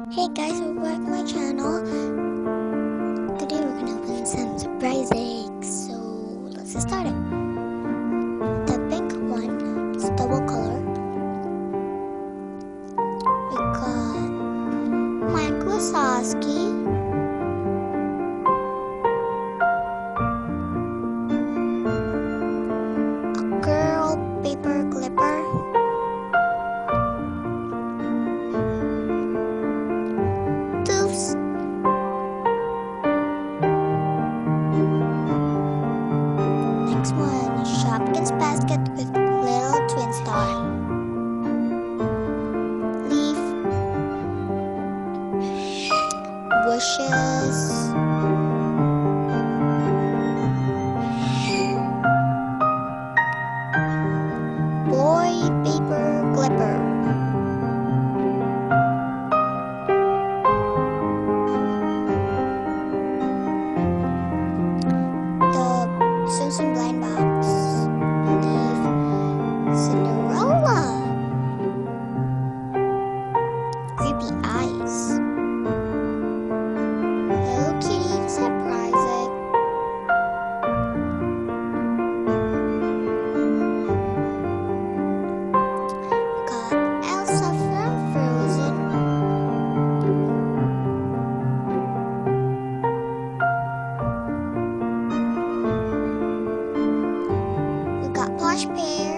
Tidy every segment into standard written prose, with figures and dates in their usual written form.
Hey guys, welcome back to my channel. Today we're gonna open some surprise eggs. So let's get started. The pink one is double color. We got Microsoft. A girl paper clipper. Next one, Shopkins basket with little twin star. Leaf. Bushes. Boy paper clipper. Tsum TSUM blind box. Leaf. Cinderella. Creepy eyes. Hello Kitty surprise egg. Got Elsa from Frozen. Plush bear.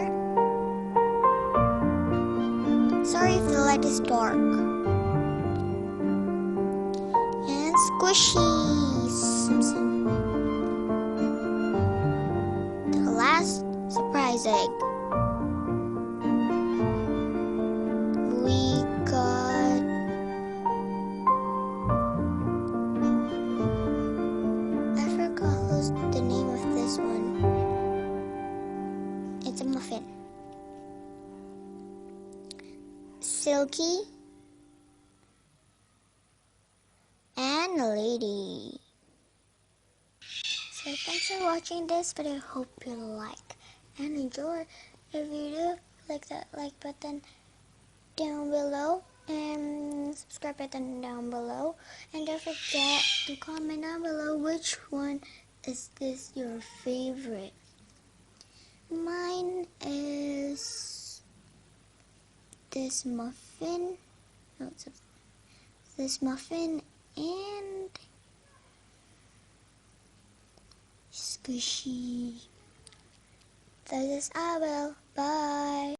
Sorry if the light is dark. And squishies. The last surprise egg. We got I forgot who's the name of this one. It's a muffin. Silky. And a lady. So thanks for watching this video. I hope you like and enjoy the video. Click that like button down below and subscribe button down below. And don't forget to comment down below which one is this your favorite. Mine is this muffin. No, it's this muffin and squishy. This is Abel. Bye.